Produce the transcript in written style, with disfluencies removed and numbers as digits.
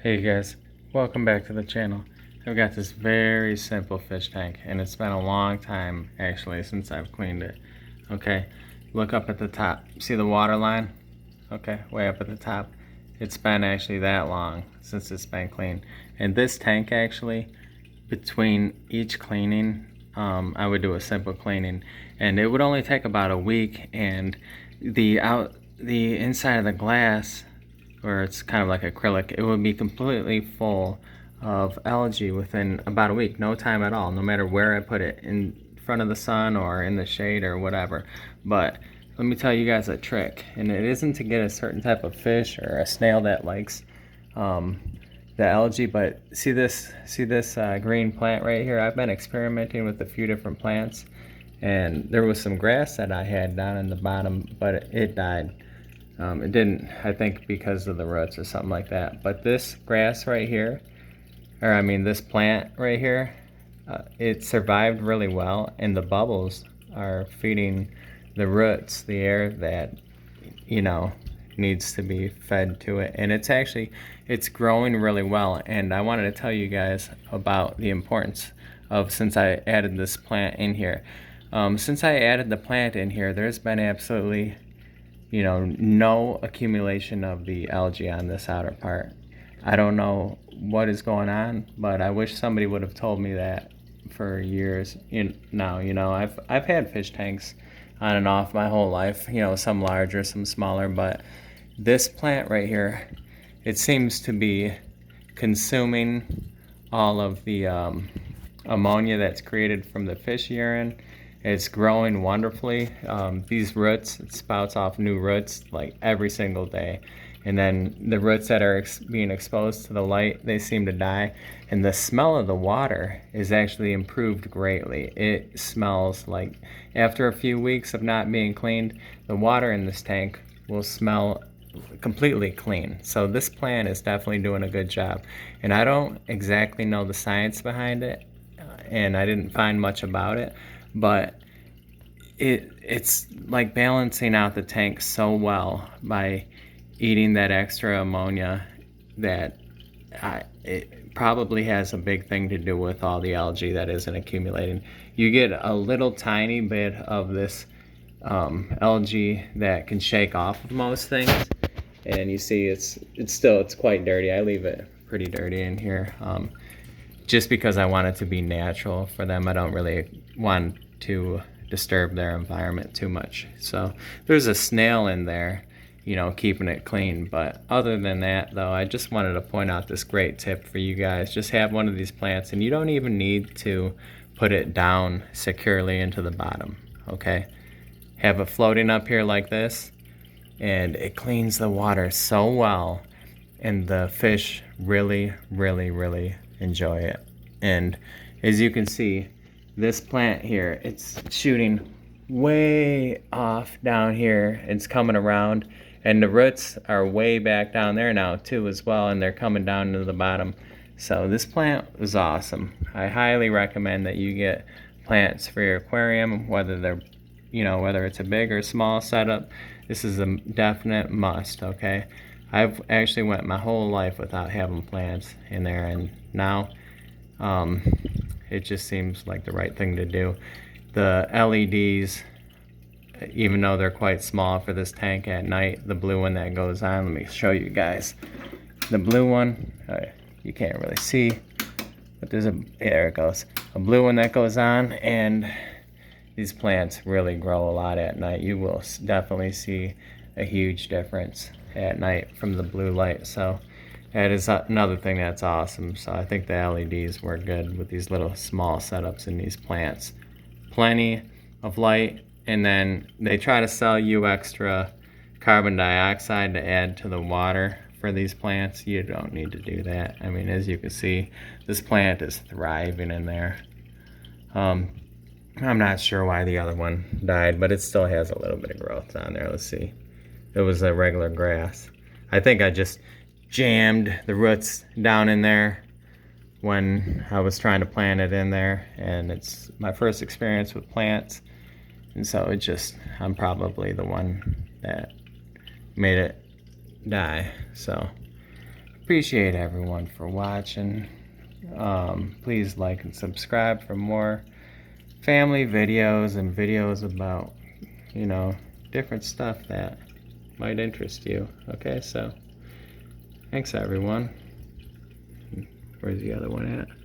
Hey guys, welcome back to the channel. I've got this very simple fish tank and it's been a long time actually since I've cleaned it. Okay, look up at the top. See the water line? Okay, way up at the top. It's been actually that long since it's been cleaned. And this tank actually, between each cleaning, I would do a simple cleaning and it would only take about a week, and the inside of the glass, where it's kind of like acrylic, it would be completely full of algae within about a week. No time at all, no matter where I put it, in front of the sun or in the shade or whatever. But let me tell you guys a trick, and it isn't to get a certain type of fish or a snail that likes the algae, but see this green plant right here? I've been experimenting with a few different plants, and there was some grass that I had down in the bottom, but it died. It didn't, I think because of the roots or something like that. But this grass right here, or I mean this plant right here, it survived really well, and the bubbles are feeding the roots the air that, you know, needs to be fed to it. And it's growing really well. And I wanted to tell you guys about the importance of, since I added this plant in here. Since I added the plant in here, there's been absolutely, no accumulation of the algae on this outer part. I don't know what is going on, but I wish somebody would have told me that for years. I've had fish tanks on and off my whole life, some larger, some smaller, but this plant right here, it seems to be consuming all of the ammonia that's created from the fish urine. It's growing wonderfully. These roots, it spouts off new roots like every single day. And then the roots that are being exposed to the light, they seem to die. And the smell of the water is actually improved greatly. It smells like, after a few weeks of not being cleaned, the water in this tank will smell completely clean. So this plant is definitely doing a good job. And I don't exactly know the science behind it, and I didn't find much about it, but it's like balancing out the tank so well by eating that extra ammonia that it probably has a big thing to do with all the algae that isn't accumulating. You get a little tiny bit of this algae that can shake off of most things, and you see it's quite dirty. I leave it pretty dirty in here, just because I want it to be natural for them. I don't really want to disturb their environment too much. So there's a snail in there, keeping it clean. But other than that, though, I just wanted to point out this great tip for you guys. Just have one of these plants, and you don't even need to put it down securely into the bottom, okay? Have it floating up here like this, and it cleans the water so well, and the fish really, really, really enjoy it. And as you can see, this plant here, it's shooting way off down here. It's coming around, and the roots are way back down there now too as well, and they're coming down to the bottom. So this plant is awesome. I highly recommend that you get plants for your aquarium, whether they're, whether it's a big or small setup. This is a definite must, okay? I've actually went my whole life without having plants in there, and now it just seems like the right thing to do. The LEDs, even though they're quite small for this tank at night, the blue one that goes on, let me show you guys. The blue one, you can't really see, but there it goes. A blue one that goes on, and these plants really grow a lot at night. You will definitely see a huge difference at night from the blue light. So that is another thing that's awesome. So I think the LEDs work good with these little small setups in these plants. Plenty of light, and then they try to sell you extra carbon dioxide to add to the water for these plants. You don't need to do that. I mean, as you can see, this plant is thriving in there. I'm not sure why the other one died, but it still has a little bit of growth on there. Let's see. It was a regular grass. I think I just jammed the roots down in there when I was trying to plant it in there, and it's my first experience with plants, and so I'm probably the one that made it die. So appreciate everyone for watching. Please like and subscribe for more family videos and videos about, you know, different stuff that might interest you. Okay, so thanks everyone. Where's the other one at?